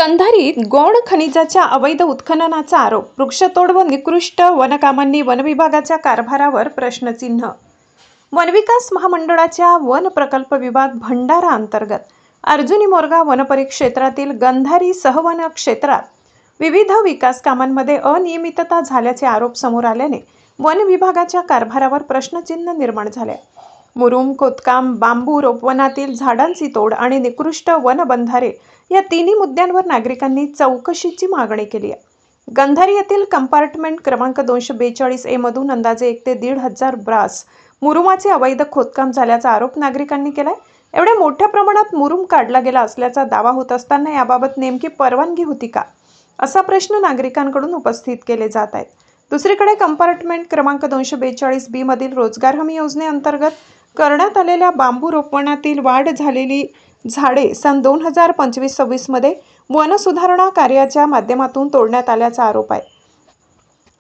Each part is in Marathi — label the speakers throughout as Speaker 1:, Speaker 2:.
Speaker 1: गंधारीत गौण खनिजाच्या अवैध उत्खननाचा आरोप, वृक्षतोड व निकृष्ट वनकामांनी वनविभागाच्या कारभारावर प्रश्नचिन्ह। वनविकास महामंडळाच्या वन प्रकल्प विभाग भंडारा अंतर्गत अर्जुनी मोरगाव वनपरिक्षेत्रातील गंधारी सहवन क्षेत्रात विविध विकास कामांमध्ये अनियमितता झाल्याचे आरोप समोर आल्याने वन विभागाच्या कारभारावर प्रश्नचिन्ह निर्माण झाले। मुरुम, खोदकाम, बांबू रोपवनातील झाडांची तोड आणि निकृष्ट वनबंधारे या तिन्ही मुद्द्यांवर नागरिकांनी चौकशीची मागणी केली आहे। गंधारी येथील कंपार्टमेंट क्रमांक 242A मधून अंदाजे 1 ते 1.5 हजार ब्रास मुरुमाचे अवैध खोदकाम झाल्याचा आरोप नागरिकांनी केलाय। एवढ्या मोठ्या प्रमाणात मुरुम काढला गेला असल्याचा दावा होत असताना याबाबत नेमकी परवानगी होती का, असा प्रश्न नागरिकांकडून उपस्थित केले जात आहेत। दुसरीकडे कंपार्टमेंट क्रमांक 242B मधील रोजगार हमी योजनेअंतर्गत करण्यात आलेल्या बांबू रोपवनातील वाढ झालेली झाडे सन 2025-26 मध्ये वन सुधारणा कार्याच्या माध्यमातून तोडण्यात आल्याचा आरोप आहे।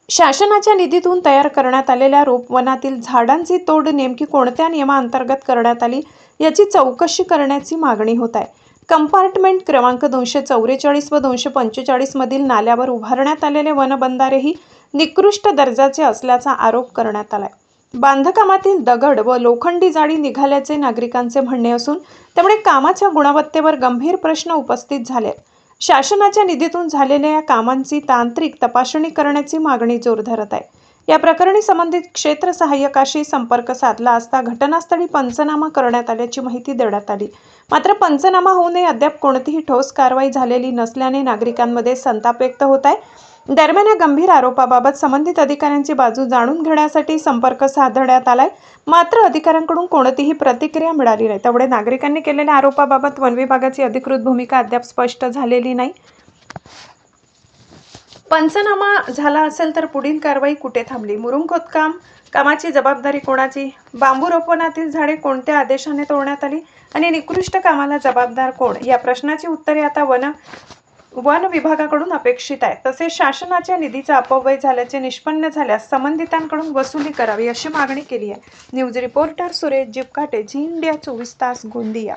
Speaker 1: शासनाच्या निधीतून तयार करण्यात आलेल्या रोपवनातील झाडांची तोड नेमकी कोणत्या नियमांतर्गत करण्यात आली याची चौकशी करण्याची मागणी होत आहे। कंपार्टमेंट क्रमांक 244 व 245 मधील नाल्यावर उभारण्यात आलेले वनबंधारेही निकृष्ट दर्जाचे असल्याचा आरोप करण्यात आलाय। बांधकामातील दगड व लोखंडी जाळी निघाल्याचे नागरिकांचे म्हणणे असून त्यामुळे कामाच्या गुणवत्तेवर गंभीर प्रश्न उपस्थित झाले। शासनाच्या निधीतून झालेल्या या कामांची तांत्रिक तपासणी करण्याची मागणी जोर धरत आहे। या प्रकरणी संबंधित क्षेत्र सहाय्यकाशी संपर्क साधला असता घटनास्थळी पंचनामा करण्यात आल्याची माहिती देण्यात आली। मात्र पंचनामा होऊनही अद्याप कोणतीही ठोस कारवाई झालेली नसल्याने नागरिकांमध्ये संताप व्यक्त होत आहे। दरम्यान या गंभीर आरोपाबाबत संबंधित अधिकाऱ्यांची बाजू जाणून घेण्यासाठी संपर्क साधण्यात आलाय, मात्र अधिकाऱ्यांकडून कोणतीही प्रतिक्रिया मिळाली नाही। त्यामुळे नागरिकांनी केलेल्या आरोपाबाबत वन विभागाची अधिकृत भूमिका अद्याप स्पष्ट झालेली नाही। पंचनामा झाला असेल तर पुढील कारवाई कुठे थांबली? मुरुम खोदकाम कामाची जबाबदारी कोणाची? बांबू रोपवनातील झाडे कोणत्या आदेशाने तोडण्यात आली आणि निकृष्ट कामाला जबाबदार कोण? या प्रश्नाची उत्तरे आता वन विभागाकडून अपेक्षित आहे। तसेच शासनाच्या निधीचा अपव्यय झाल्याचे निष्पन्न झाल्यास संबंधितांकडून वसुली करावी अशी मागणी केली आहे। News reporter Suresh Jipkate, Zee India 24 तास, गोंदिया।